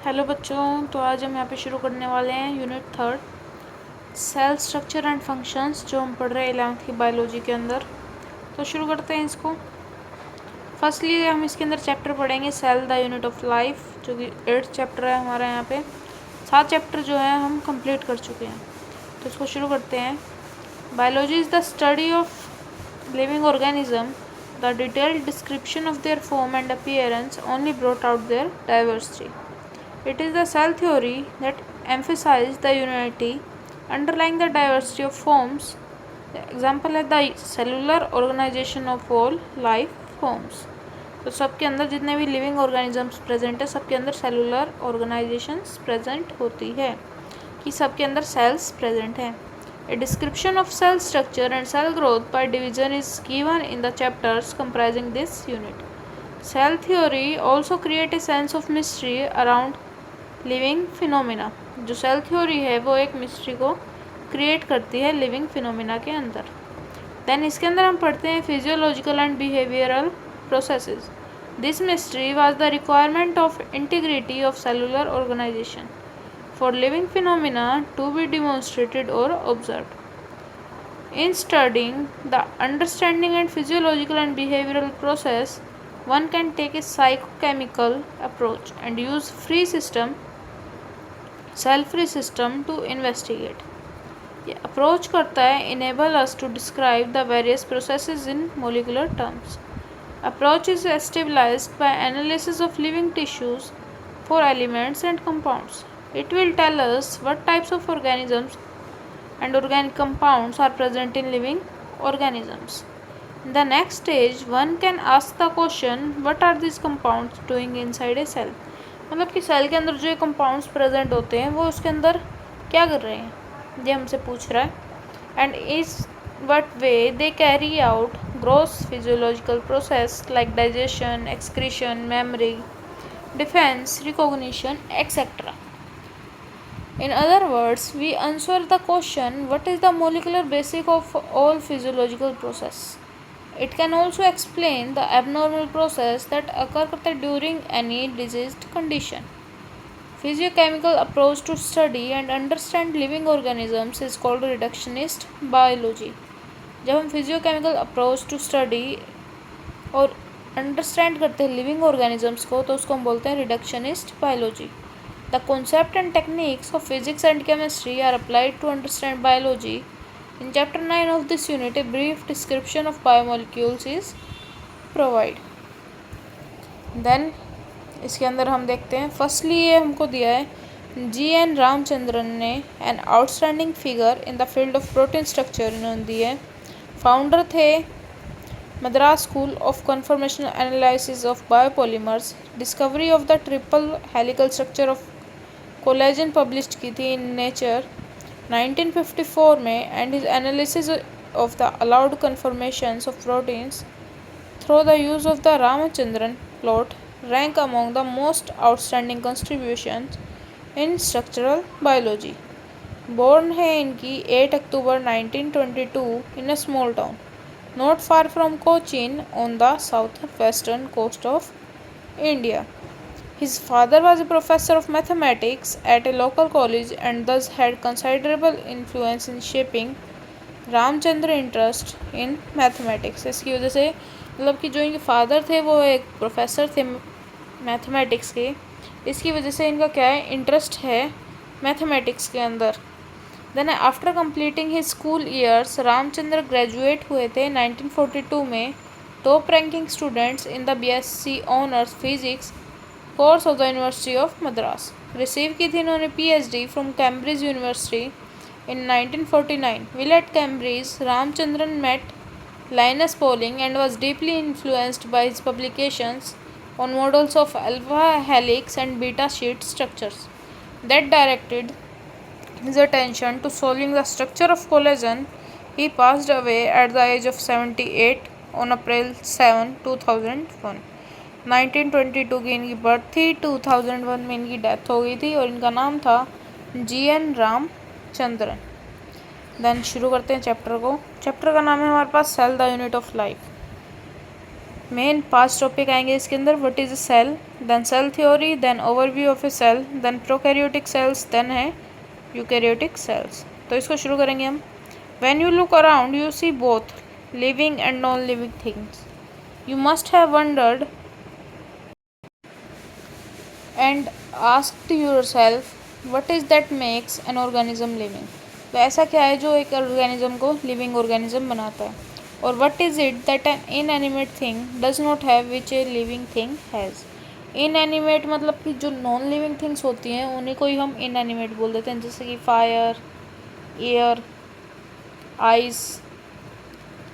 Hello बच्चों, तो आज हम यहाँ पे शुरू करने वाले हैं unit 3 cell structure and functions, जो हम पढ़ रहे हैं 11th की बायोलॉजी के अंदर। तो शुरू करते हैं इसको। फर्स्टली हम इसके अंदर चैप्टर पढ़ेंगे cell the unit of life, जो कि 8th चैप्टर है हमारा। यहाँ पे 7 चैप्टर जो है हम कंप्लीट कर चुके हैं। तो इसको शुरू करते हैं। Biology is the study of living organism, the detailed description of their form and appearance only brought out their diversity. It is the cell theory that emphasizes the unity underlying the diversity of forms. The example है the cellular organization of all life forms. तो सबके अंदर जितने भी living organisms present है, सबके अंदर cellular organisations present होती है, कि सबके अंदर सेल्स प्रेजेंट हैं. A description of cell structure and cell growth by division is given in the chapters comprising this unit. Cell theory also creates a sense of mystery around living phenomena. जो cell theory है वो एक mystery को create करती है living phenomena के अंदर. Then इसके अंदर हम पढ़ते हैं physiological and behavioural processes. This mystery was the requirement of integrity of cellular organisation for living phenomena to be demonstrated और observed. In studying the understanding and physiological and behavioral process, one can take a psychochemical approach and use cell-free system to investigate. ये approach करता है enable us to describe the various processes in molecular terms. Approach is stabilized by analysis of living tissues for elements and compounds. It will tell us what types of organisms and organic compounds are present in living organisms. In the next stage, one can ask the question, what are these compounds doing inside a cell? मतलब कि cell के अंदर जो compounds present होते हैं वो उसके अंदर क्या कर रहे हैं, ये हमसे पूछ रहा है. And is what way they carry out gross physiological process like digestion, excretion, memory, defence, recognition, etcetera. In other words, we answer the question, what is the molecular basis of all physiological process? It can also explain the abnormal process that occur during any diseased condition. Physiochemical approach to study and understand living organisms is called reductionist biology. जब हम physiochemical approach to study और understand करते हैं living organisms को, तो उसको हम बोलते हैं reductionist biology. The concept and techniques of physics and chemistry are applied to understand biology. In chapter 9 of this unit, a brief description of biomolecules is provided. Then इसके अंदर हम देखते हैं. फर्स्टली ये हमको दिया है G.N. रामचंद्रन ने, an outstanding figure in the field of protein structure इन्होंने दी है. फाउंडर थे Madras school of conformational analysis of biopolymers. Discovery of the triple helical structure of collagen publish की थी इन नेचर 1954 में. And his analysis of the allowed conformations of proteins through the use of the Ramachandran plot rank among the most outstanding contributions in structural biology. Born है इनकी 8 अक्टूबर 1922 इन a small town not far from Cochin on the southwestern coast of India. His father was a professor of mathematics at a local college and thus had considerable influence in shaping Ramchandra interest in mathematics. इसकी वजह से मतलब कि जो इनके father थे वो एक प्रोफेसर थे मैथमेटिक्स के, इसकी वजह से इनका क्या है, इंटरेस्ट है मैथमेटिक्स के अंदर. Then after completing his school years, Ramachandra graduate हुए थे 1942 में. Top ranking students in the BSc honours physics course of the university of Madras. Receive की थी इन्होंने PhD from Cambridge university in 1949. While at Cambridge, Ramachandran met Linus Pauling and was deeply influenced by his publications on models of alpha helix and beta sheet structures that directed his attention to solving the structure of collagen. He passed away at the age of 78 on April 7, 2001. 1922 की इनकी birth थी, 2001 में इनकी death हो गई थी और इनका नाम था G.N. रामचंद्रन. देन शुरू करते हैं चैप्टर को. चैप्टर का नाम है हमारे पास cell the unit of life. Main 5 topic आएंगे इसके अंदर। What is a cell, then cell theory, then overview of a cell, then prokaryotic cells, then है यूकैरियोटिक सेल्स। तो इसको शुरू करेंगे हम। When you look around you see both living and non living things. You must have wondered and asked yourself what is that makes an organism living. तो ऐसा क्या है जो एक ऑर्गेनिज्म को लिविंग ऑर्गेनिज्म बनाता है। और what is it that an inanimate thing does not have which a living thing has. Inanimate मतलब कि जो नॉन लिविंग थिंग्स होती हैं उन्हीं को ही हम इनएनिमेट बोल देते हैं, जैसे कि फायर, एयर, आइस।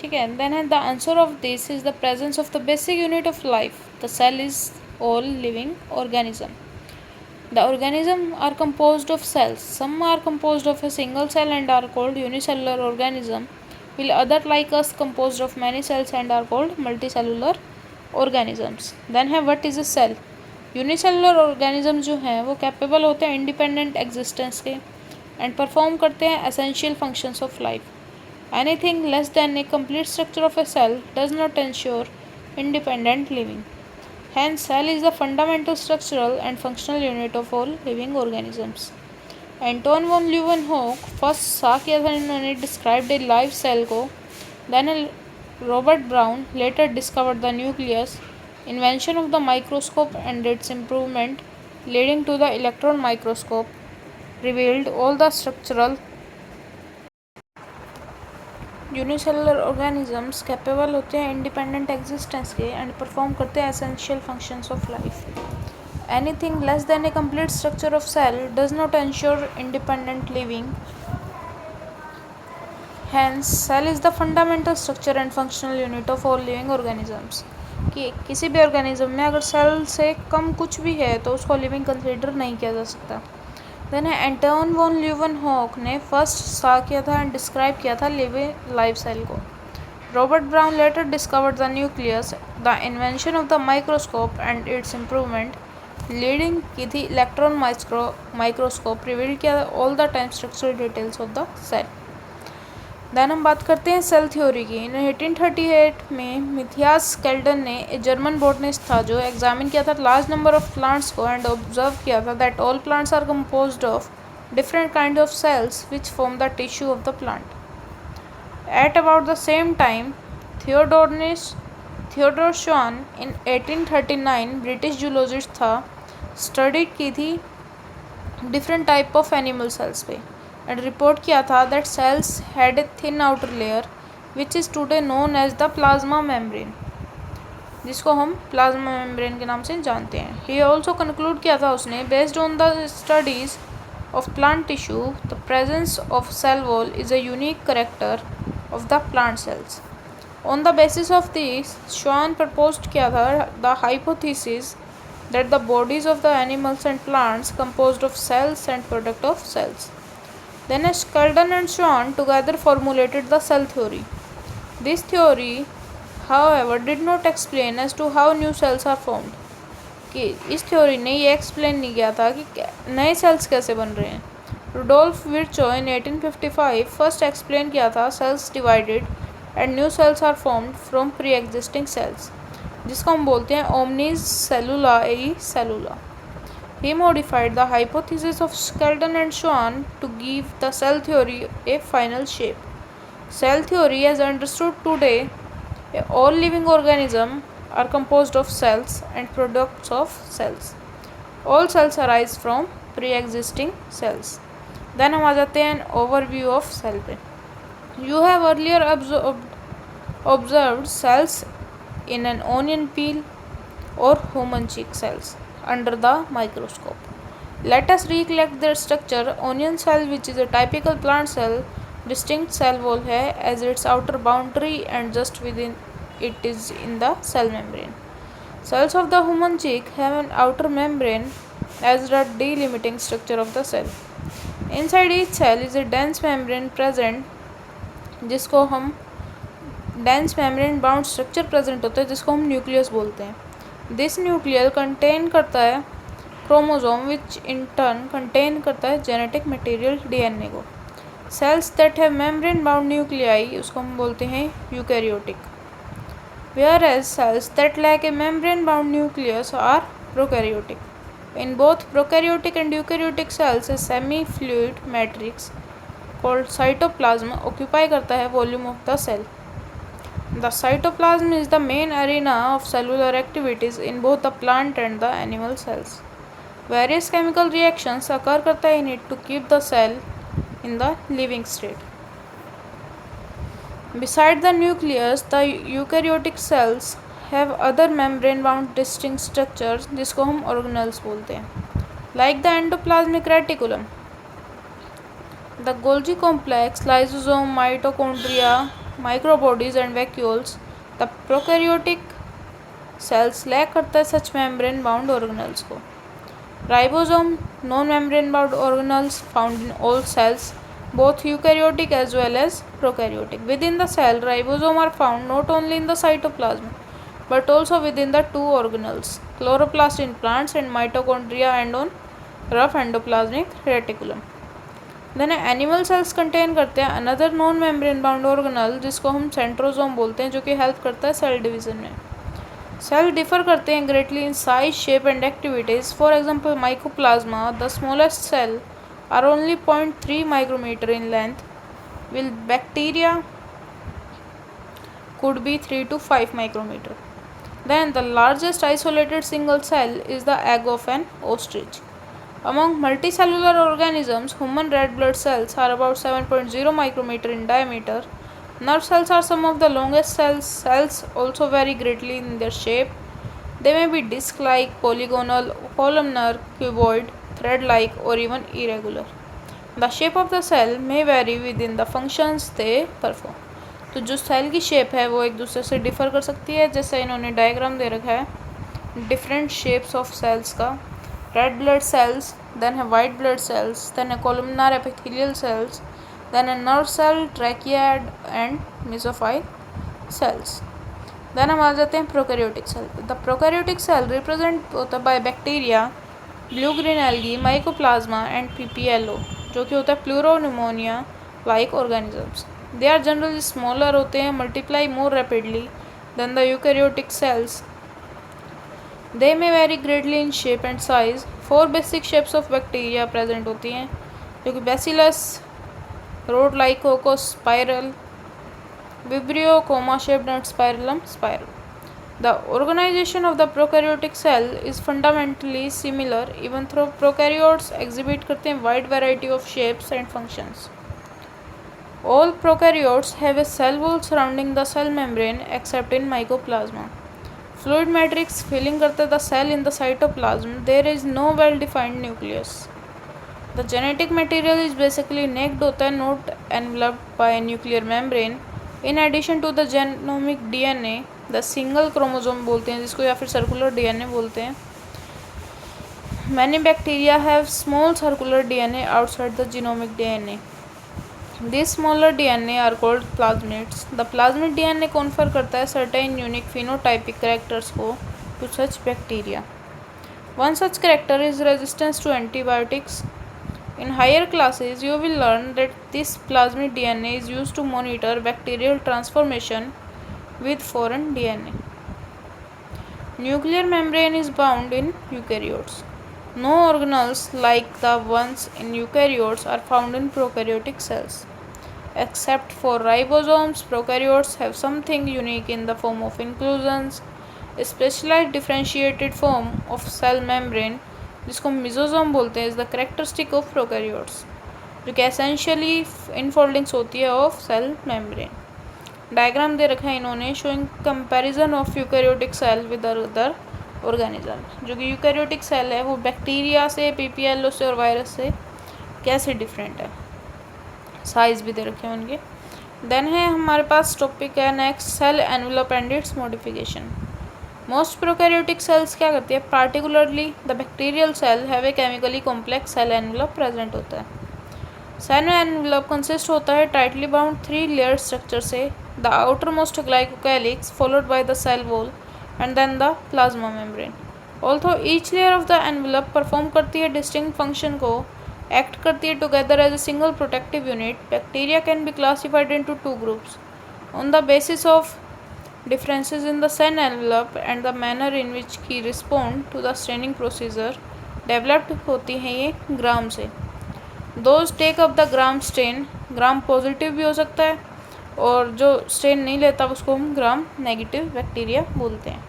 ठीक है। देन है the answer of this is the presence of the basic unit of life, the cell is all living organism. The organism are composed of cells. Some are composed of a single cell and are called unicellular organism, while other like us composed of many cells and are called multicellular organisms. Then है what is a cell? Unicellular organism जो हैं वो capable होते हैं independent existence के and perform करते हैं essential functions of life. Anything less than a complete structure of a cell does not ensure independent living. Hence, cell is the fundamental structural and functional unit of all living organisms. Anton von Leeuwenhoek first saw किया था इन्होंने described a live cell को. Then Robert Brown later discovered the nucleus. Invention of the microscope and its improvement, leading to the electron microscope, revealed all the structural unicellular organisms capable होते हैं independent existence के and perform करते हैं essential functions of life. Anything less than a complete structure of cell does not ensure independent living. Hence cell is the fundamental structure and functional unit of all living organisms. कि किसी भी organism में अगर cell से कम कुछ भी है तो उसको लिविंग कंसिडर नहीं किया जा सकता. देन एंटोन वॉन ल्यूवेनहॉक ने फर्स्ट सा किया था एंड डिस्क्राइब किया था लिविंग लाइव सेल को. Robert Brown later discovered the nucleus. The invention of the microscope and its improvement leading की थी इलेक्ट्रॉन माइक्रोस्कोप रिवील किया all the time structural details of the cell. Then हम बात करते हैं सेल थ्योरी की. इन 1838 में मिथियास केल्डन ने एक जर्मन बॉटनिस्ट था जो एग्जामिन किया था लार्ज नंबर ऑफ प्लांट्स को एंड ऑब्जर्व किया था that all plants are composed of different kind of cells which form the tissue of the plant. At about the same time Theodore Schwann in 1839 British zoologist था, study की थी different type of animal cells पे and report किया था that cells had a thin outer layer which is today known as the plasma membrane, जिसको हम plasma membrane के नाम से जानते हैं. ही ऑल्सो कंक्लूड किया था उसने based on the studies of plant tissue the presence of cell wall is a unique character of the plant cells. On the basis of this Schwann proposed किया था the hypothesis that the bodies of the animals and plants composed of cells and product of cells. Then Sheldon and Schwann together formulated the cell theory. This theory, however, did not explain as to how new cells are formed. कि इस theory ने ये explain नहीं किया था कि नए sales कैसे बन रहे हैं. Rudolf Virchow in 1855 first explain किया था cells divided and new cells are formed from pre existing cells, जिसको हम बोलते हैं ओमनीज सेलुला ए सेलुला. He modified the hypothesis of Sheldon and Schwann to give the cell theory a final shape. Cell theory, as understood today, all living organisms are composed of cells and products of cells. All cells arise from pre-existing cells. Then हम आ जाते हैं overview of cell पे. You have earlier observed cells in an onion peel or human cheek cells under the microscope. Let us recollect their structure. Onion cell, which is a typical plant cell, distinct cell wall है as its outer boundary and just within it is in the cell membrane. Cells of the human cheek have an outer membrane as the delimiting structure of the cell. Inside each cell is a dense membrane present, जिसको हम dense membrane bound structure present होता है जिसको हम nucleus बोलते हैं. This nuclear contain करता है chromosome which in turn contain करता है जेनेटिक मटेरियल डीएनए को. Cells that have membrane bound nuclei उसको हम बोलते हैं eukaryotic. whereas cells that lack a membrane-bound nucleus are prokaryotic. In both prokaryotic and eukaryotic cells, a semi-fluid matrix called cytoplasm occupy करता है volume of the cell. The cytoplasm is the main arena of cellular activities in both the plant and the animal cells. Various chemical reactions occur करता है in it to keep the cell in the living state. Beside the nucleus, the eukaryotic cells have other membrane-bound distinct structures जिसको हम organelles बोलते हैं. Like the endoplasmic reticulum, the Golgi complex, lysosome, mitochondria, microbodies and vacuoles, the prokaryotic cells lack करता है such membrane-bound organelles को. Ribosome, non-membrane-bound organelles found in all cells, both eukaryotic as well as prokaryotic. Within the cell, ribosome are found not only in the cytoplasm but also within the two organelles, chloroplast in plants and mitochondria and on rough endoplasmic reticulum. Then animal cells contain करते हैं another non-membrane bound organelle जिसको हम centrosome बोलते हैं, जो कि help करता है सेल डिवीजन में. सेल डिफर करते हैं greatly in size, shape and activities. For example, mycoplasma, the smallest cell, are only 0.3 micrometer in length, while bacteria could be 3 to 5 micrometer. Then the largest isolated single cell is the egg of an ostrich. Among multicellular organisms, human red blood cells are about 7.0 micrometer in diameter. Nerve cells are some of the longest cells. Cells also vary greatly in their shape. They may be disc-like, polygonal, columnar, cuboid, thread-like, or even irregular. The shape of the cell may vary within the functions they perform. तो जो cell की shape है वो एक दूसरे से differ कर सकती है. जैसे इन्होंने डायग्राम दे रखा है डिफरेंट शेप्स ऑफ सेल्स का. Red blood cells, then have white blood cells, then a columnar epithelial cells, then a nerve cell, trachead and mesophyll cells. Then हम आ जाते हैं prokaryotic cell. The prokaryotic cell represent होता है by bacteria, blue green algae, mycoplasma and PPLO, जो कि होता है pleuropneumonia like organisms. They are generally smaller होते हैं, multiply more rapidly than the eukaryotic cells. They may vary greatly in shape and size. 4 basic shapes of bacteria present होती हैं, जो कि Bacillus, Rhodlycocospiral, Vibrio, comma-shaped and Spirillum spiral. The organization of the prokaryotic cell is fundamentally similar, even though prokaryotes exhibit करते हैं wide variety of shapes and functions. All prokaryotes have a cell wall surrounding the cell membrane except in mycoplasma. Fluid matrix filling करता है the cell in the cytoplasm. There is no well-defined nucleus. The genetic material is basically naked होता है, not enveloped by a nuclear membrane. In addition to the genomic DNA, the single chromosome बोलते हैं जिसको, या फिर circular DNA बोलते हैं. Many bacteria have small circular DNA outside the genomic DNA. These smaller DNA are called plasmids. The plasmid DNA confer करता है certain unique phenotypic characters को to such bacteria. One such character is resistance to antibiotics. In higher classes, you will learn that this plasmid DNA is used to monitor bacterial transformation with foreign DNA. Nuclear membrane is bound in eukaryotes. No organelles like the ones in eukaryotes are found in prokaryotic cells. Except for ribosomes, prokaryotes have something unique in the form of inclusions, a specialized differentiated form of cell membrane जिसको mesosome बोलते हैं, is the characteristic of prokaryotes, जो कि essentially infoldings होती है of cell membrane. Diagram दे रखा है इन्होंने showing comparison of eukaryotic cell with other organism. जो कि यूकैरियोटिक सेल है वो बैक्टीरिया से, पीपीएलओ से और वायरस से कैसे डिफरेंट है. साइज भी दे रखे हैं उनके. देन है हमारे पास टॉपिक है next, cell envelope and its modification. Most prokaryotic cells क्या करती है, particularly the bacterial cell have a chemically complex cell envelope present होता है. सेल एनवेलप कंसिस्ट होता है टाइटली बाउंड 3 लेयर स्ट्रक्चर से. The outermost glycocalyx followed by the cell wall and then the plasma membrane. Although each layer of the envelope perform करती है distinct function को, act करती है together as a single protective unit. Bacteria can be classified into 2 groups on the basis of differences in the cell envelope and the manner in which he respond to the staining procedure developed होती हैं ये ग्राम से. Those take up the gram stain, gram positive भी हो सकता है और जो स्टेन नहीं लेता उसको हम ग्राम नेगेटिव बैक्टीरिया बोलते हैं.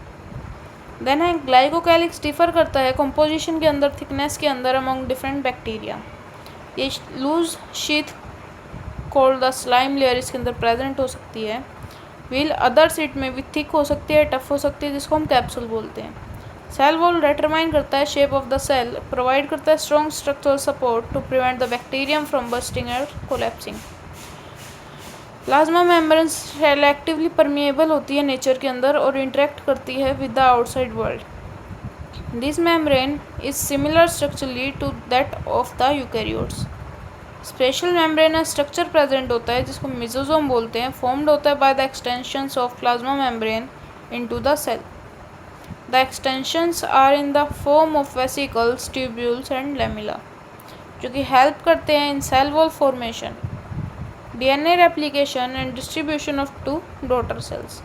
देन है ग्लाइकोकैलिक्स डिफर करता है कंपोजिशन के अंदर, थिकनेस के अंदर अमंग डिफरेंट बैक्टीरिया. ये loose sheath called the slime layer इसके अंदर प्रेजेंट हो सकती है. व्हील अदर सीट में भी थिक हो सकती है, टफ हो सकती है, जिसको हम कैप्सूल बोलते हैं. सेल वॉल डिटरमाइन करता है shape of the cell, provide करता है strong structural support to prevent the bacterium from bursting और collapsing. Plasma membrane selectively permeable होती है नेचर के अंदर और इंटरेक्ट करती है with the outside world. This membrane is similar structurally to that of the eukaryotes. Special membranous structure present होता है जिसको मेसोसोम बोलते हैं, फॉर्म्ड होता है by the extensions of plasma membrane into the cell. The extensions are in the form of vesicles, tubules and lamellae, जो कि help करते हैं in cell wall formation, DNA replication and distribution of to daughter cells.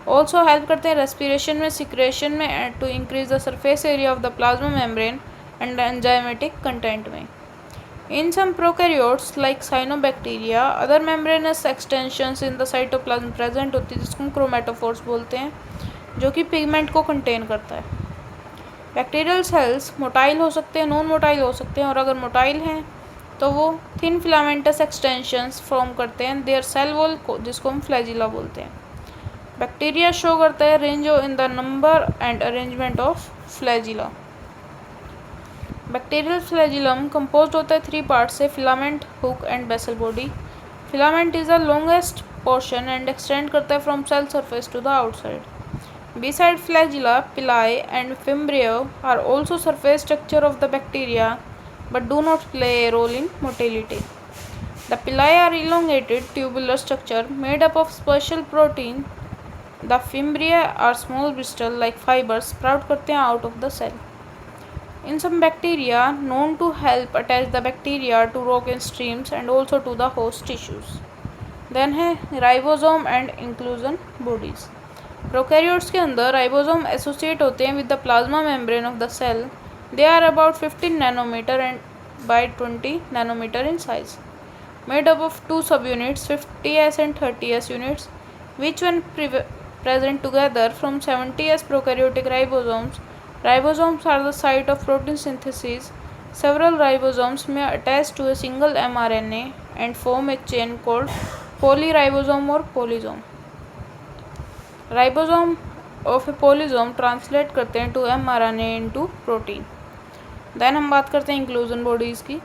Also help करते हैं respiration में, secretion में and to increase the surface area of the plasma membrane and enzymatic content में. In some prokaryotes like cyanobacteria, other membranous extensions in the cytoplasm present होती है जिसको हम chromatophores बोलते हैं, जो कि पिगमेंट को कंटेन करता है. बैक्टीरियल सेल्स मोटाइल हो सकते हैं, नॉन मोटाइल हो सकते हैं, और अगर मोटाइल हैं तो वो थिन फिलामेंटस एक्सटेंशंस फॉर्म करते हैं देयर सेल वॉल को, जिसको हम फ्लैजिला बोलते हैं. बैक्टीरिया शो करता है range in the number and arrangement of flagella. Bacterial flagellum compose होता है 3 पार्ट से, filament, hook and basal body. Filament is the longest portion and extend करता है from cell surface to the outside. Beside flagella, pili and fimbriae are also surface structure of the bacteria but do not play a role in motility. The pili are elongated tubular structure made up of special protein. The fimbria are small bristle like fibers sprout करते हैं out of the cell. In some bacteria known to help attach the bacteria to rock in streams and also to the host tissues. Then है ribosome and inclusion bodies. Prokaryotes के अंदर ribosome associate होते हैं with the plasma membrane of the cell. They are about 15 nanometer and by 20 nanometer in size. Made up of 2 subunits, 50s and 30s units, which when present together from 70s prokaryotic ribosomes. Ribosomes are the site of protein synthesis. Several ribosomes may attach to a single mRNA and form a chain called polyribosome or polysome. Ribosome of a polysome translate करते हैं to mRNA into protein. Then हम बात करते हैं inclusion bodies की.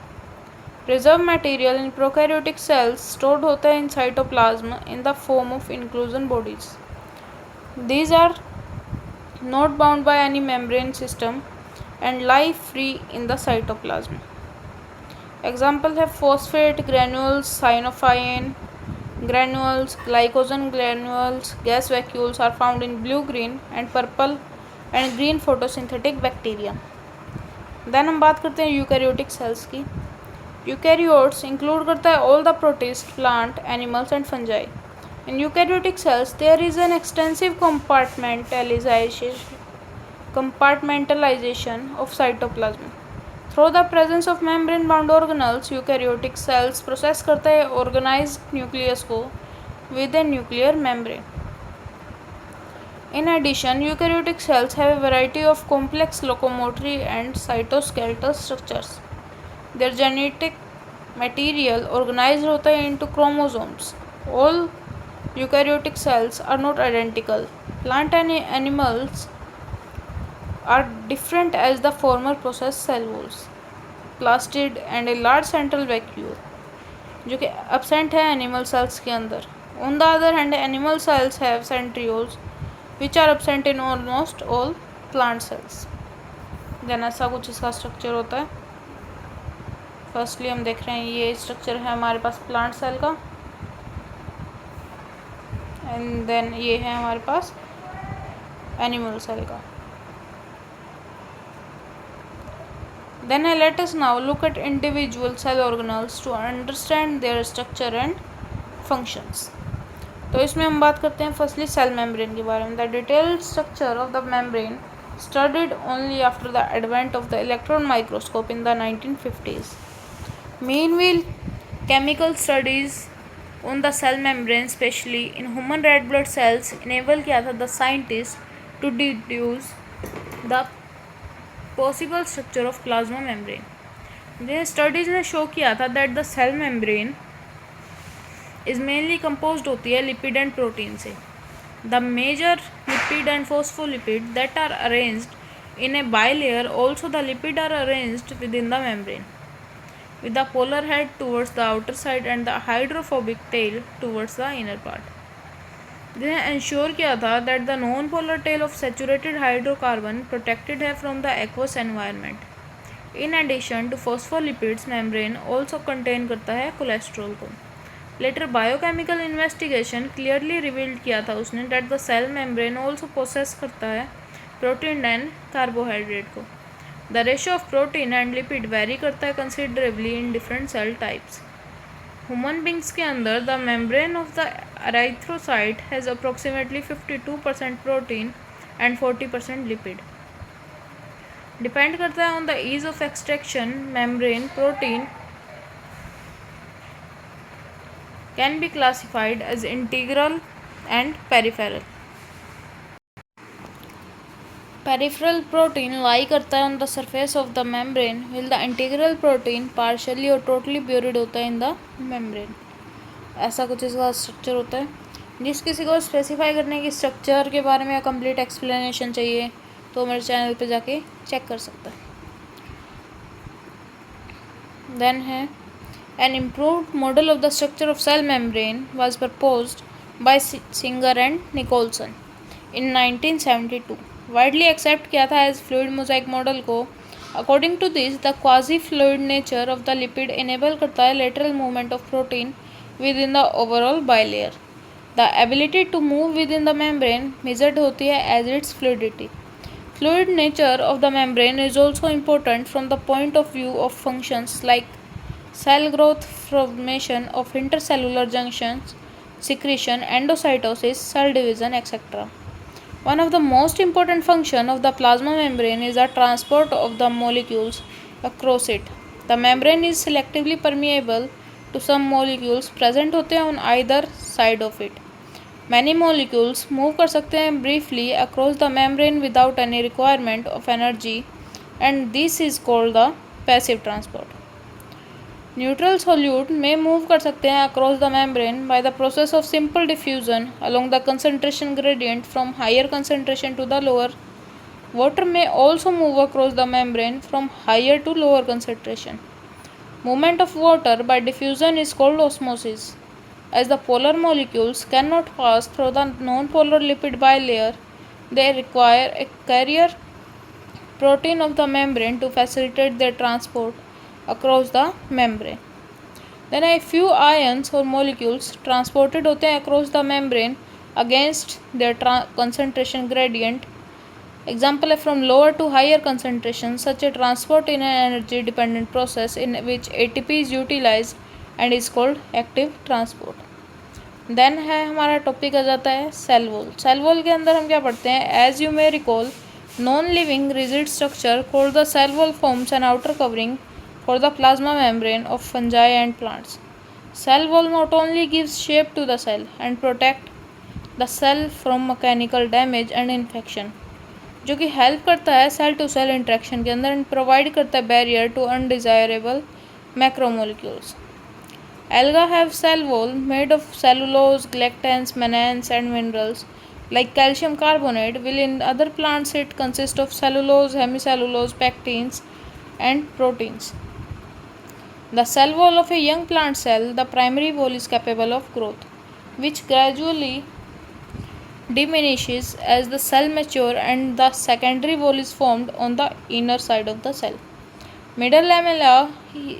Preserved material in prokaryotic cells stored होता है in cytoplasm in the form of inclusion bodies. These are not bound by any membrane system and lie free in the cytoplasm. Example है phosphate granules, cyanophine granules, glycogen granules. Gas vacuoles are found in blue, green and purple and green photosynthetic bacteria. Then हम बात करते हैं eukaryotic cells की. Eukaryotes include करता है all the protist, plant, animals and fungi. In eukaryotic cells, there is an extensive compartmentalization of cytoplasm. Through the presence of membrane-bound organelles, eukaryotic cells process करता है organized nucleus को with a nuclear membrane. In addition, eukaryotic cells have a variety of complex locomotory and cytoskeletal structures. Their genetic material organized होता है into chromosomes. All eukaryotic cells are not identical. Plant and animals are different as the former possess cell walls, plastid and a large central vacuole, जो कि absent है animal cells के अंदर. On the other hand, animal cells have centrioles which are absent in almost all plant cells. Then ऐसा कुछ इसका structure होता है. फर्स्टली हम देख रहे हैं ये स्ट्रक्चर है हमारे पास प्लांट सेल का, एंड देन ये है हमारे पास एनिमल सेल का. Then let us now look at individual cell organelles to understand their structure and functions. तो इसमें हम बात करते हैं फर्स्टली सेल मेम्ब्रेन के बारे में। The detailed structure of the membrane studied only after the advent of the electron microscope in the 1950s। Meanwhile, chemical studies on the cell membrane, especially in human red blood cells, enable किया था the scientists to deduce the possible structure of plasma membrane. ये studies ने show किया था that the cell membrane is mainly composed होती है lipid and protein से. The major lipid and phospholipid that are arranged in a bilayer, also the lipid are arranged within the membrane, with the polar head towards the outer side and the hydrophobic tail towards the inner part. जिन्हें ensure किया था that the non-polar tail of saturated hydrocarbon protected है from the aqueous environment. In addition to phospholipids, membrane also contain करता है cholesterol को. Later biochemical investigation clearly revealed किया था उसने that the cell membrane also possess करता है protein and carbohydrate को. The ratio of protein and lipid vary करता है considerably in different cell types. Human beings के अंदर the membrane of the erythrocyte has approximately 52% protein and 40% lipid. Depend करता है on the ease of extraction. Membrane protein can be classified as integral and peripheral. Peripheral protein lie करता है on the surface of the membrane, while the integral protein partially or totally buried होता है in the membrane. ऐसा कुछ इसका structure होता है. जिस किसी को स्पेसिफाई करने की स्ट्रक्चर के बारे में कंप्लीट एक्सप्लेनेशन चाहिए तो मेरे चैनल पे जाके चेक कर सकता है. देन है an improved model of the structure of cell membrane was proposed by Singer and Nicholson in 1972. Widely accepted किया था as fluid mosaic model को. According to this, the quasi-fluid nature of the lipid enable करता है lateral movement of protein within the overall bilayer. The ability to move within the membrane measured होती है as its fluidity. Fluid nature of the membrane is also important from the point of view of functions like cell growth, formation of intercellular junctions, secretion, endocytosis, cell division, etc. One of the most important functions of the plasma membrane is the transport of the molecules across it. The membrane is selectively permeable to some molecules present होते हैं on either side of it. Many molecules move कर सकते हैं briefly across the membrane without any requirement of energy, and this is called the passive transport. Neutral solute में move कर सकते हैं across the membrane by the process of simple diffusion along the concentration gradient from higher concentration to the lower. Water may also move across the membrane from higher to lower concentration. Movement of water by diffusion is called osmosis. As the polar molecules cannot pass through the non-polar lipid bilayer, they require a carrier protein of the membrane to facilitate their transport across the membrane. Then a few ions or molecules transported होते हैं across the membrane against their concentration gradient. Example है from lower to higher concentration. Such a transport in an energy dependent process in which ATP is utilized and is called active transport. Then है हमारा topic आ जाता है cell wall. Cell wall के अंदर हम क्या पढ़ते हैं? As you may recall, non-living rigid structure called the cell wall forms an outer covering for the plasma membrane of fungi and plants. Cell wall not only gives shape to the cell and protect the cell from mechanical damage and infection, जो कि help करता है cell to cell interaction के अंदर and provide करता है barrier to undesirable macromolecules. Alga have cell wall made of cellulose, glycans, mannans and minerals like calcium carbonate, while in other plants it consists of cellulose, hemicellulose, pectins and proteins. The cell wall of a young plant cell, the primary wall is capable of growth, which gradually diminishes as the cell matures, and the secondary wall is formed on the inner side of the cell. Middle lamella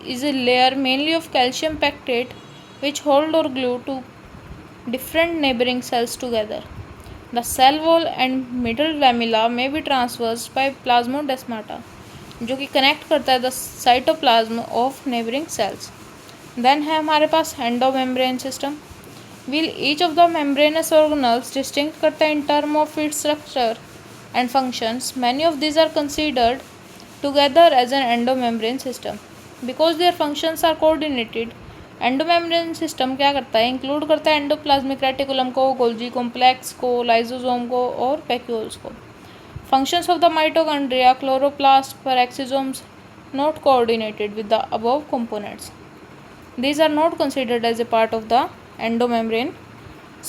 is a layer mainly of calcium pectate which hold or glue two different neighboring cells together. The cell wall and middle lamella may be traversed by plasmodesmata, जो कि connect करता है the cytoplasm of neighbouring cells. Then है हमारे पास endomembrane system. Will each of the membranous organelles distinct करता है in term of its structure and functions. Many of these are considered together as an endomembrane system because their functions are coordinated. Endomembrane system क्या करता है, include करता है endoplasmic reticulum को, Golgi complex को, lysosome को और वैक्यूल्स को. Functions of the mitochondria, chloroplast, peroxisomes not coordinated with the above components. These are not considered as a part of the endomembrane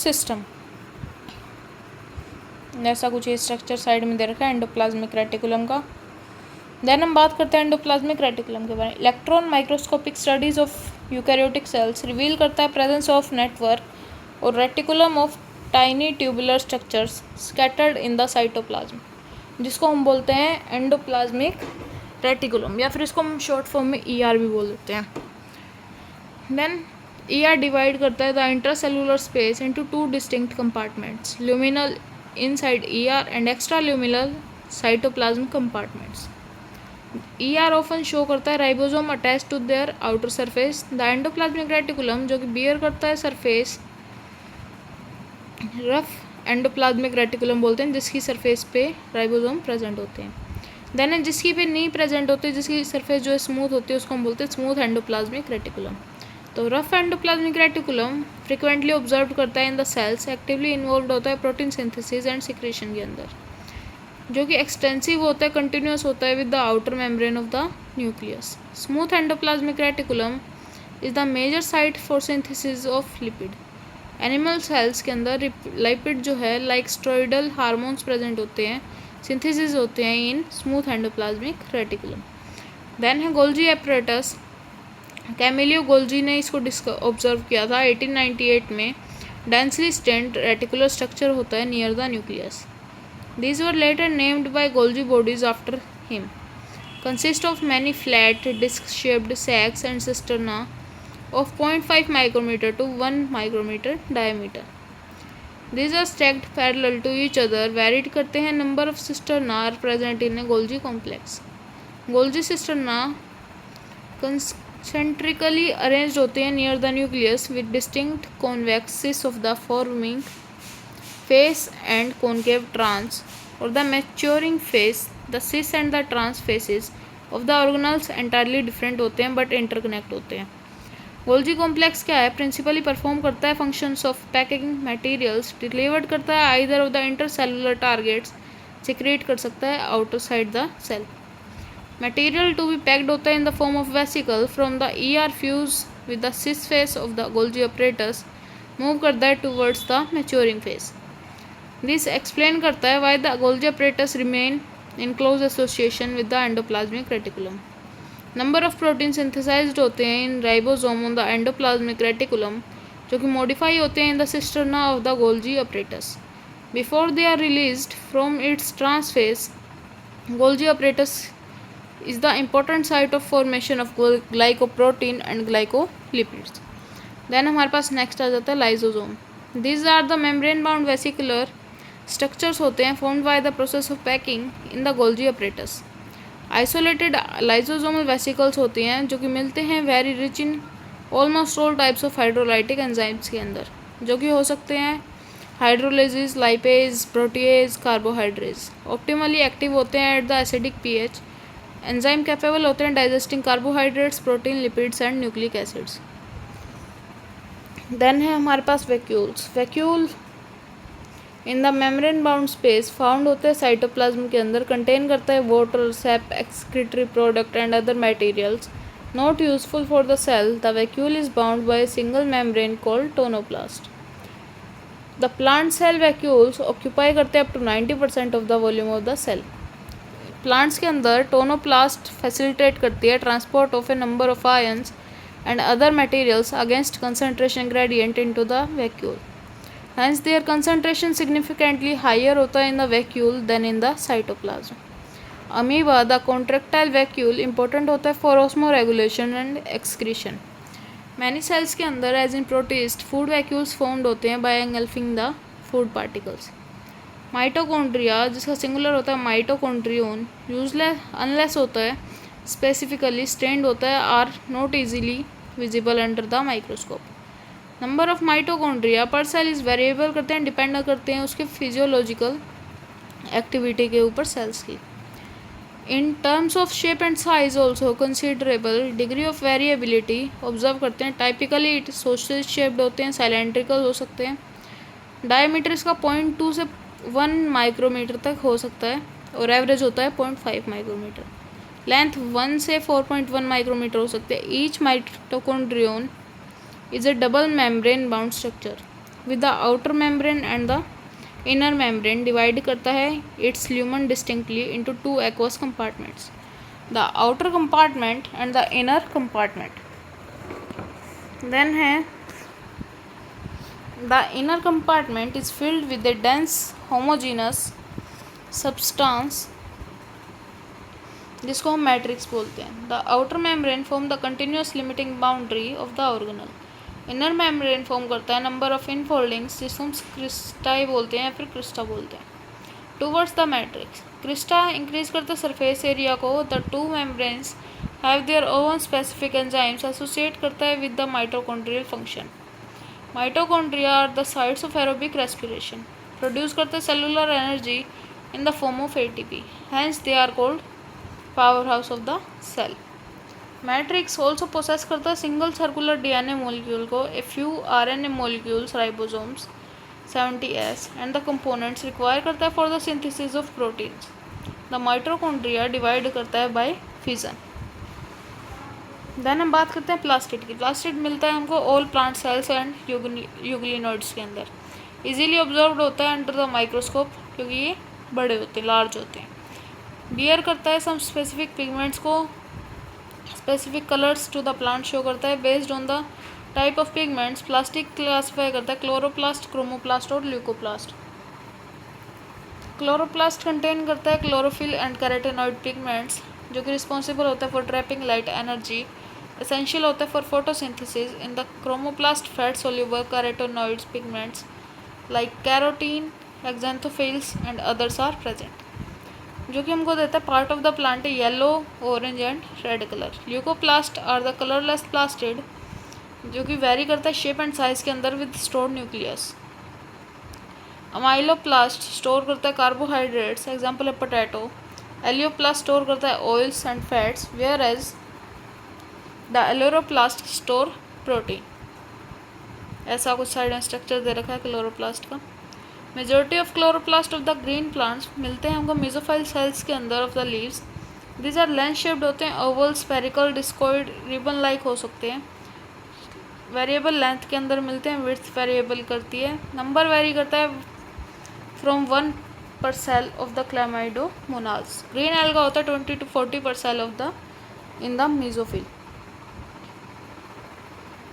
system. ऐसा कुछ ये स्ट्रक्चर साइड में दे रखा है एंडोप्लाज्मिक रेटिकुलम का. देन हम बात करते हैं एंडोप्लाज्मिक रेटिकुलम के बारे में. Electron microscopic studies of eukaryotic cells reveal करता है प्रेजेंस ऑफ नेटवर्क और reticulum of tiny tubular structures scattered in the cytoplasm, जिसको हम बोलते हैं एंडोप्लाज्मिक रेटिकुलम, या फिर इसको हम शॉर्ट फॉर्म में ER भी बोल देते हैं. देन ER डिवाइड करता है the intracellular space into 2 distinct compartments, luminal inside ER and extraluminal cytoplasm compartments. ER often show करता है ribosome attached to their outer surface. The endoplasmic reticulum जो कि bear करता है सरफेस, रफ एंडोप्लाज्मिक रेटिकुलम बोलते हैं, जिसकी सरफेस पे राइबोसोम प्रेजेंट होते हैं. देन जिसकी पे नहीं प्रेजेंट होती, जिसकी सरफेस जो है स्मूथ होती है, उसको हम बोलते हैं स्मूथ एंडोप्लाज्मिक रेटिकुलम. तो rough endoplasmic reticulum frequently observe करता है in the cells, actively involve होता है प्रोटीन सिंथेसिस एंड सिक्रेशन के अंदर, जो कि एक्सटेंसिव होता है, कंटिन्यूस होता है with the outer membrane of the nucleus. Smooth endoplasmic reticulum is the major site for synthesis of lipid. Animal cells के अंदर लिपिड जो है लाइक स्टेरॉइडल हार्मोन्स प्रेजेंट होते हैं, सिंथेसिस होते हैं in smooth endoplasmic reticulum. Then है Golgi apparatus. Camillo Golgi ने इसको ऑब्जर्व किया था 1898 में. डेंसली स्टेंट रेटिकुलर स्ट्रक्चर होता है near the nucleus. These were later named by Golgi bodies after him. Consist of many flat disc shaped sacs and cisternae of 0.5 micrometre to 1 micrometre diameter. These are stacked parallel to each other. Varied करते हैं number of cisternae are present in a Golgi complex. Golgi cisternae concentrically arranged होते हैं near the nucleus with distinct convexes of the forming face and concave trans or the maturing face. The cis and the trans faces of the organelles entirely different होते हैं but interconnect होते हैं. Golgi complex क्या है, principally perform करता है functions of packing materials, delivered करता है either of the intercellular targets, secrete कर सकता है outer side the cell. Material to be packed होता है in the form of vesicle from the ER fuse with the cis face of the Golgi apparatus, move करता है towards the maturing face. This explain करता है why the Golgi apparatus remain in close association with the endoplasmic reticulum. Number of protein synthesised होते हैं in ribosome on the endoplasmic reticulum, जो कि modify होते हैं in the cisternae of the Golgi apparatus before they are released from its trans face. Golgi apparatus is the important site of formation of glycoprotein and glycolipids. Then हमारे पास next आ जाता है lysosome. These are the membrane bound vesicular structures होते हैं formed by the process of packing in the Golgi apparatus. Isolated lysosomal vesicles होते हैं जो कि मिलते हैं very rich in almost all types of hydrolytic enzymes के अंदर, जो कि हो सकते हैं hydrolysis, lipase, protease, carbohydrase. Optimally active होते हैं at the acidic pH. Enzyme capable होते हैं digesting carbohydrates, protein, lipids and nucleic acids. Then है हमारे पास vacuoles. Vacuole in the membrane bound space found होते हैं साइटोप्लाज्म के अंदर, कंटेन करता है water, sap, excretory product and other materials not useful for the cell. The vacuole is bound by a single membrane called tonoplast. The plant cell vacuoles occupy करते हैं up to 90% of the volume of the cell. Plants के अंदर tonoplast facilitate करती है transport of a number of ions and other materials against concentration gradient into the vacuole. Hence their concentration significantly higher होता है in the vacuole than in the cytoplasm. Amoeba the contractile vacuole important होता है for osmo regulation and excretion. Many cells के अंदर as in protist food vacuoles formed होते हैं by engulfing the food particles. Mitochondria जिसका singular होता है माइटोकॉन्ड्रियोन useless unless होता है, स्पेसिफिकली स्टेन्ड होता है, are not easily visible under the microscope. Number of mitochondria per cell is variable करते हैं, डिपेंड करते हैं उसके फिजियोलॉजिकल एक्टिविटी के ऊपर सेल्स की। In terms of shape and size also considerable degree of variability observe करते हैं। टाइपिकली इट सॉसेज शेप्ड होते हैं, सिलेंड्रिकल हो सकते हैं। डायमीटर इसका 0.2 से 1 माइक्रोमीटर तक हो सकता है और एवरेज होता है 0.5 माइक्रोमीटर। लेंथ 1 से 4.1 माइक्रोमीटर हो सकते हैं। Each mitochondrion is a double membrane bound structure with the outer membrane and the inner membrane divide करता है its lumen distinctly into 2 aqueous compartments, the outer compartment and the inner compartment. Then है the inner compartment is filled with a dense homogeneous substance जिसको हम matrix बोलते हैं। The outer membrane form the continuous limiting boundary of the organelle. Inner membrane form करता है number of infoldings जिसको हम क्रिस्टाई बोलते हैं या फिर क्रिस्टा बोलते हैं। Towards the matrix, crista increase करता सरफेस एरिया को। The two membranes have their own specific enzymes associate करता है with the mitochondrial function. Mitochondria are the sites of aerobic respiration, produce करते cellular energy in the form of ATP, hence they are called powerhouse of the cell. Matrix also process करता है single circular DNA molecule को, a few RNA molecules, ribosomes 70S and the components require करता है for the synthesis of proteins. The mitochondria divide करता है bye fission. Then हम बात करते हैं प्लास्टिड की। प्लास्टिड मिलता है हमको all plant cells and euglenoids के अंदर। इजीली ऑब्जर्व्ड होता है अंडर द माइक्रोस्कोप क्योंकि ये बड़े होते हैं, लार्ज होते हैं। बियर करता है सम स्पेसिफिक पिगमेंट्स को, specific colours to the plant show करता है। Based on the type of pigments plastic classify करता है क्लोरोप्लास्ट, क्रोमोप्लास्ट और ल्यूकोप्लास्ट। क्लोरोप्लास्ट कंटेन करता है क्लोरोफिल एंड कैरोटेनॉइड पिगमेंट्स जो कि रिस्पॉन्सिबल होता है for trapping light energy, essential होता है for photosynthesis. In the chromoplast fat soluble carotenoids pigments like carotene, xanthophylls and others are present, जो कि हमको देता है part of the plant yellow, orange and red colour. Leucoplast are the colourless plastid जो कि very करता है shape and size के अंदर with stored nucleus. Amyloplast store करता है कार्बोहाइड्रेट्स, एग्जाम्पल है पोटैटो। एलियोप्लास्ट स्टोर करता है oils and fats, whereas the aleuroplast store protein. ऐसा कुछ साइड स्ट्रक्चर दे रखा है क्लोरोप्लास्ट का। Majority of chloroplast of the green plants मिलते हैं हमको मेसोफाइल सेल्स के अंदर of the leaves. This are lens shaped होते हैं, oval, spherical, discoid, ribbon like हो सकते हैं। वेरिएबल लेंथ के अंदर मिलते हैं, विड्थ वेरिएबल करती है। नंबर वेरी करता है from 1 per cell of the Chlamydomonas. Green alga होता है 20 to 40 per cell of the in the mesophyll.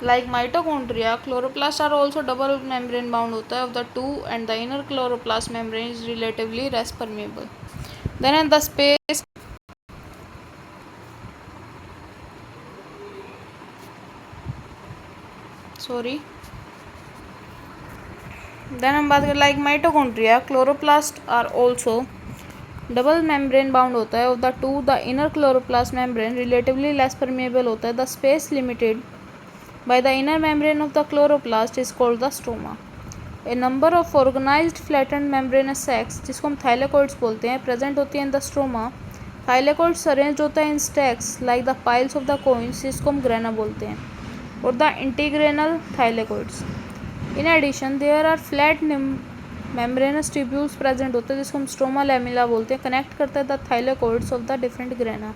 Like mitochondria, chloroplasts are also double membrane bound होता है of the two, and the inner chloroplast membrane is relatively less permeable. Then in the space then हम बात करें like mitochondria, chloroplasts are also double membrane bound होता है of the two, the inner chloroplast membrane relatively less permeable होता है। The space limited by the inner membrane of the chloroplast is called the stroma. A number of organized flattened membranous sacs जिसको हम thylakoids बोलते हैं present होती है in the stroma. Thylakoids arranged होता है in stacks like the piles of the coins जिसको हम grana बोलते हैं, और the integranal thylakoids. In addition there are flat membranous tubules present होते हैं जिसको हम stroma lamella बोलते हैं, connect करता है the thylakoids of the different grana.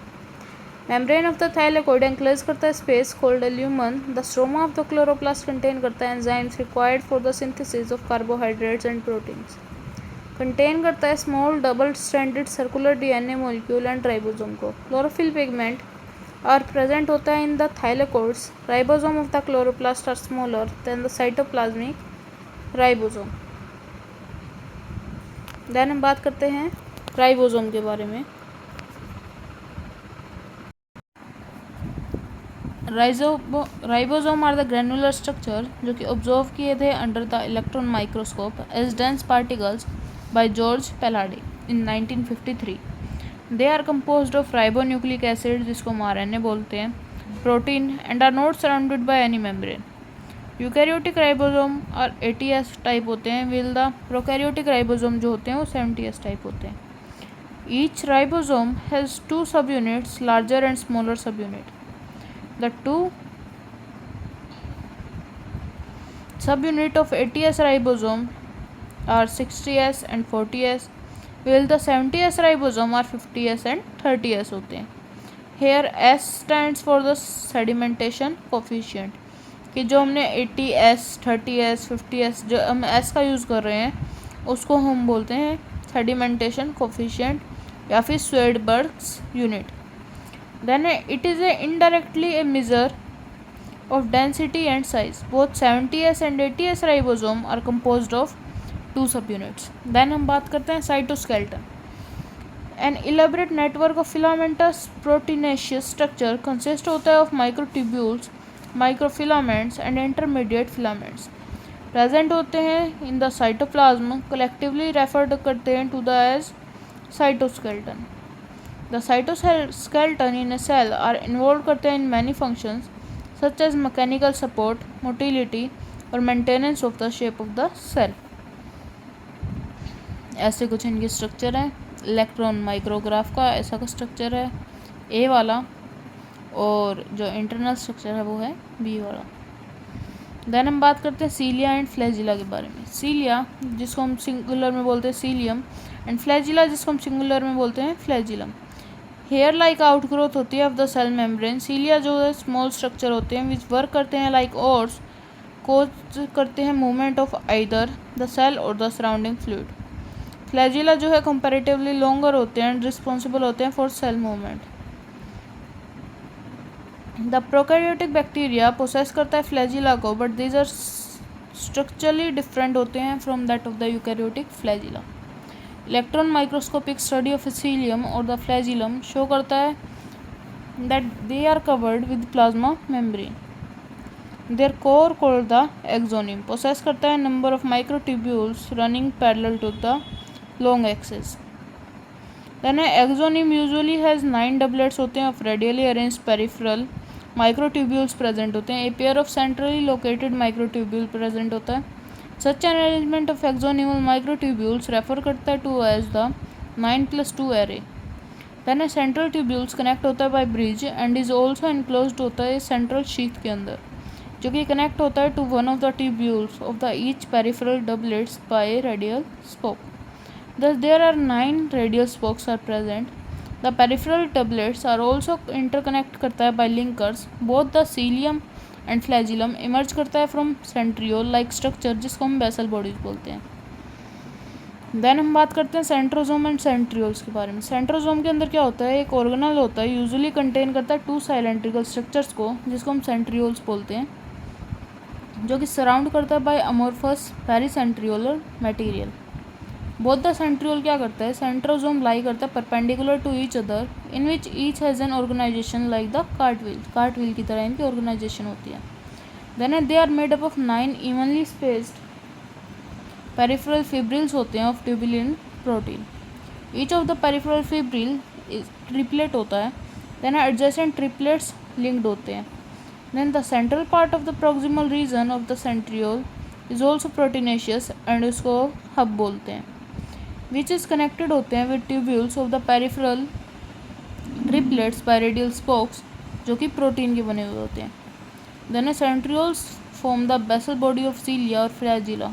Membrane of the thylakoid enclose करता है space called lumen. The stroma of the chloroplast contain करता है enzymes required for the synthesis of carbohydrates and proteins. Contain करता है small double stranded circular DNA molecule and ribosome को। Chlorophyll pigment are present होता है in the thylakoids. Ribosome of the chloroplast are smaller than the cytoplasmic ribosome. Then हम बात करते हैं ribosome के बारे में। Ribosome are the granular structure जो कि ऑब्जर्व किए थे under the electron microscope as dense particles by George Palade in 1953। They are composed of ribonucleic acid जिसको हम आरएनए बोलते हैं, protein, and are not surrounded by any membrane. Eukaryotic ribosome are 80S type होते हैं, will the prokaryotic ribosome जो होते हैं वो 70S टाइप होते हैं। ईच राइबोसोम हैज़ 2 सब यूनिट्स, लार्जर एंड स्मॉलर सब यूनिट। द 2 सब unit of 80S ribosome are 60S and 40S, while the 70S ribosome are 50S and 30S होते हैं। Here S stands for the sedimentation coefficient, कि जो हमने 80S, 30S, 50S जो हम S का यूज़ कर रहे हैं उसको हम बोलते हैं sedimentation coefficient या फिर Swedberg's unit. Then it is indirectly a measure of density and size. Both 70S and 80S ribosome are composed of 2 subunits. Then हम बात करते हैं cytoskeleton. An elaborate network of filamentous proteinaceous structure consist होता है of microtubules, microfilaments and intermediate filaments. Present होते हैं in the cytoplasm, collectively referred करते हैं to the as cytoskeleton. The cytoskeleton in a cell are involved करते हैं in many functions such as mechanical support, motility और maintenance of the shape of the cell. ऐसे कुछ इनके structure हैं। Electron micrograph का ऐसा का स्ट्रक्चर है ए वाला, और जो इंटरनल स्ट्रक्चर है वो है बी वाला। देन हम बात करते हैं सीलिया एंड फ्लैजिला के बारे में। सीलिया जिसको हम सिंगुलर में बोलते हैं सीलियम, एंड फ्लैजिला जिसको हम सिंगुलर में बोलते हैं फ्लैजिलम। हेयर लाइक आउटग्रोथ होती है ऑफ द सेल मेम्ब्रेन। सीलिया जो है स्मॉल स्ट्रक्चर होते हैं विच वर्क करते हैं लाइक ओर्स, कोज करते हैं movement of either the cell और द सराउंडिंग फ्लूइड। फ्लैजिला जो है कंपैरेटिवली लॉन्गर होते हैं एंड रिस्पॉन्सिबल होते हैं for cell movement. The prokaryotic bacteria process करता है फ्लैजिला को, but these are structurally different होते हैं from that of the eukaryotic flagella. Electron microscopic study of cilium और द फ्लैजिलम शो करता है that they are covered with plasma membrane. Their core called the axoneme process करता है number of microtubules running parallel to the long axis. Then exonym usually has 9 doublets होते हैं of radially arranged peripheral microtubules present होते हैं। A pair of centrally located microtubule present होता है। Such an arrangement of exonymal microtubules refer करता है to as the 9+2 array. Then central tubules connect होता है by bridge and is also enclosed होता है central sheath के अंदर, जो कि connect होता है to one of the tubules of the each peripheral doublets by a radial spoke. Thus, there are 9 radial spokes are present. The peripheral doublets are also interconnect करता है by linkers. Both the cilium and flagellum emerge करता है from centriole like structure जिसको हम basal bodies बोलते हैं। Then हम बात करते हैं सेंट्रोजोम एंड सेंट्रियोल्स के बारे में। सेंट्रोजोम के अंदर क्या होता है, एक ऑर्गेनल होता है, यूजुअली कंटेन करता है 2 साइलेंट्रिकल स्ट्रक्चर्स को जिसको हम सेंट्रियोल्स बोलते हैं, जो कि सराउंड करता है by amorphous pericentriolar material. Both the centriole क्या करता है, सेंट्रोजोम लाई करता है perpendicular to each other in which each has an organisation like the cartwheel की तरह इनकी ऑर्गेनाइजेशन होती है। Then they are made up of 9 evenly spaced peripheral fibrils होते हैं of tubulin protein. Each of the peripheral fibril triplet होता है। Then adjacent triplets linked होते हैं। Then the central part of the proximal region of the centriole is also proteinaceous and उसको hub बोलते हैं, which is connected होते हैं with tubules of the peripheral triplets by radial spokes, जो कि protein के बने हुए होते हैं। Then centrioles form the basal body of cilia और फ्लैजिला।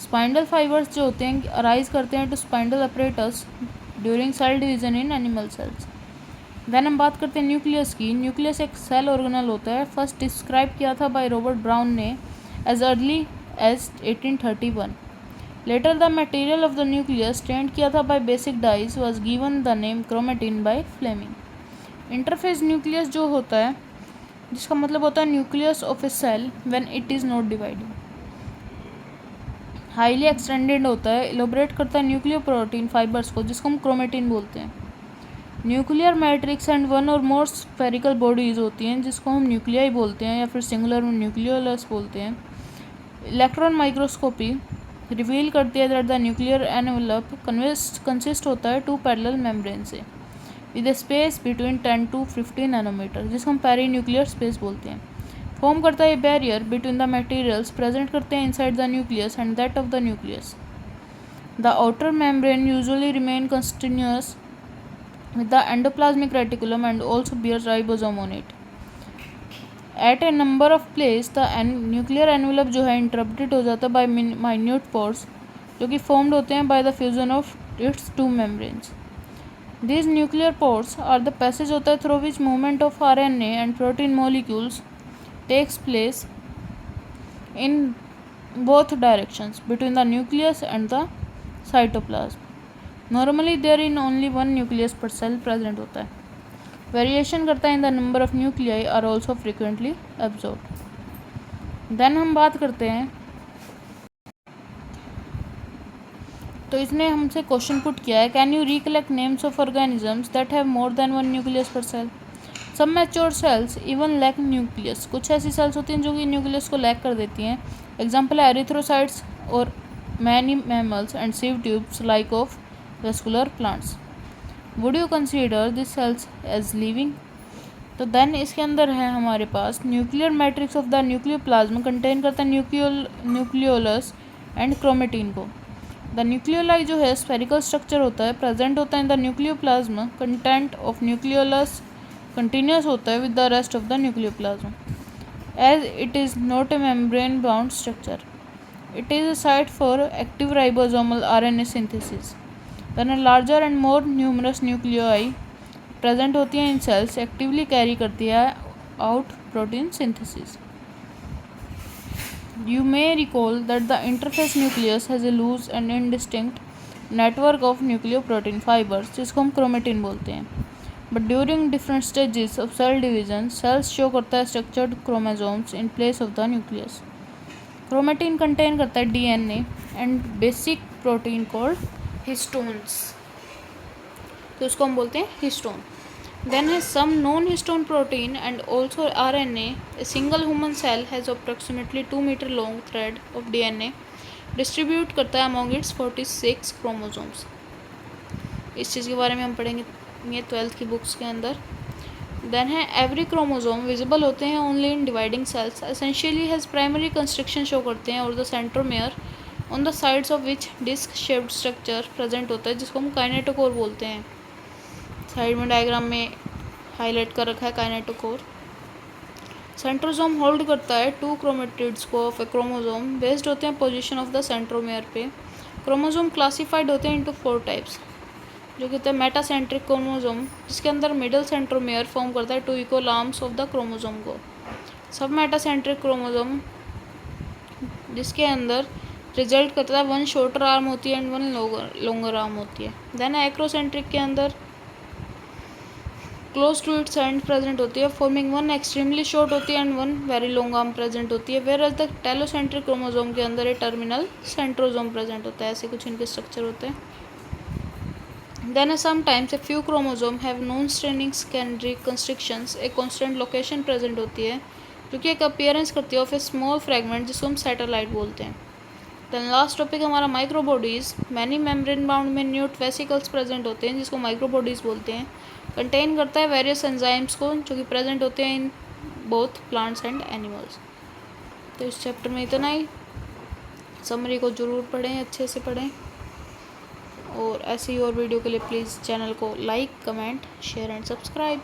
स्पाइंडल फाइबर्स जो होते हैं अराइज करते हैं to spindle apparatus during cell division in animal cells. Then हम बात करते हैं न्यूक्लियस की। न्यूक्लियस एक सेल ऑर्गेनल होता है, फर्स्ट डिस्क्राइब किया था बाय रॉबर्ट ब्राउन ने as early as 1831। Later the material of the nucleus stained किया था by basic dyes was given the name chromatin by Flemming. Interphase nucleus जो होता है, जिसका मतलब होता है nucleus of a cell when it is not divided, highly extended होता है, इलोबरेट करता है न्यूक्लियर प्रोटीन फाइबर्स को, जिसको हम क्रोमेटिन बोलते हैं। न्यूक्लियर मैट्रिक्स एंड वन और मोर स्फेरिकल बॉडीज होती हैं, जिसको हम न्यूक्लियाई बोलते हैं या फिर सिंगुलर में न्यूक्लियोलस बोलते हैं। इलेक्ट्रॉन माइक्रोस्कोपी रिवील करती है that the nuclear envelope consist होता है 2 पैरेलल मेम्ब्रेन से with a space between 10 to 15 nanometer, जिसको हम पेरी न्यूक्लियर स्पेस बोलते हैं। फॉर्म करता है barrier between the materials present करते हैं inside the nucleus and that of the nucleus. The outer membrane usually remain continuous with the endoplasmic reticulum and also bear ribosome on it. At a number of place the nuclear envelope जो है interrupted हो जाता है bye minute pores जो कि formed होते हैं by the fusion of its to membranes. These nuclear pores are the passage होता है through which movement of RNA and protein molecules takes place in both directions between the nucleus and the cytoplasm. Normally there in only one nucleus per cell present होता है. Variation करता है in the number of nuclei are also frequently observed. Then हम बात करते हैं तो इसने हमसे क्वेश्चन पुट किया है can you recollect names of organisms that have more than one nucleus per cell. सब mature cells even lack nucleus. कुछ ऐसी सेल्स होती हैं जो कि न्यूक्लियस को लैक कर देती हैं। एग्जांपल है एरिथ्रोसाइट्स और many mammals and sieve tubes like of vascular plants. Would you consider this cells as living. तो देन इसके अंदर है हमारे पास nuclear matrix of the nucleoplasm contain करता है न्यूक्लियोलस एंड क्रोमेटिन को। द न्यूक्लियोलाई जो है स्फेरिकल स्ट्रक्चर होता है प्रेजेंट होता है in the nucleoplasm. Content of nucleolus continuous होता है with the rest of the nucleoplasm as it is not A membrane bound structure. It is a site for active ribosomal RNA synthesis. Then larger and more numerous nucleoli present होती हैं in cells actively carry करती है out protein synthesis. You may recall that the interface nucleus has a loose and indistinct network of nucleoprotein fibers जिसको हम chromatin बोलते हैं। But during different stages of cell division, cells show करता है structured chromosomes in place of the nucleus. Chromatin contain करता है DNA and basic protein called histones, तो उसको हम बोलते हैं histone. Then has some non-histone protein and also RNA. A single human cell has approximately 2 meter long thread of DNA distribute करता है among its 46 chromosomes. इस चीज़ के बारे में हम पढ़ेंगे ये 12th की बुक्स के अंदर. Then है every chromosome visible होते हैं only in dividing cells. Essentially has primary constriction show करते हैं और the centromere on the sides of which disc shaped structure present होता है जिसको हम kinetochore बोलते हैं. साइड में डायग्राम में हाईलाइट कर रखा है काइनेटोकोर। सेंट्रोसोम होल्ड करता है 2 क्रोमेटिड्स को ऑफ ए क्रोमोसोम बेस्ड होते हैं पोजीशन ऑफ द सेंट्रोमेयर पे। क्रोमोसोम क्लासिफाइड होते हैं इनटू 4 टाइप्स जो कि होता है मेटासेंट्रिक क्रोमोसोम जिसके अंदर मिडल सेंट्रोमेयर फॉर्म करता है 2 equal arms of the chromosome को। सब मेटासेंट्रिक क्रोमोसोम जिसके अंदर रिजल्ट करता है 1 शॉर्टर आर्म होती है एंड 1 लॉन्गर आर्म होती है। देन एक्रोसेंट्रिक के अंदर close to its end present होती है फॉर्मिंग 1 एक्सट्रीमली शॉर्ट होती है and 1 very long arm present होती है। Whereas the telocentric chromosome के अंदर एक टर्मिनल सेंट्रोसोम प्रेजेंट होता है। ऐसे कुछ इनके स्ट्रक्चर होते हैं। Then sometimes a few chromosome have non staining secondary constrictions एक कॉन्स्टेंट लोकेशन प्रेजेंट होती है जो कि एक अपीयरेंस करती है ऑफ ए स्मॉल फ्रेगमेंट जिसको हम सैटेलाइट बोलते हैं। देन लास्ट टॉपिक हमारा microbodies. Many membrane bound minute vesicles present होते हैं जिसको माइक्रोबॉडीज़ बोलते हैं। कंटेन करता है वेरियस एंजाइम्स को जो कि प्रेजेंट होते हैं in both plants and animals. तो इस चैप्टर में इतना ही। समरी को ज़रूर पढ़ें, अच्छे से पढ़ें और ऐसी और वीडियो के लिए प्लीज़ चैनल को like, comment, share and subscribe.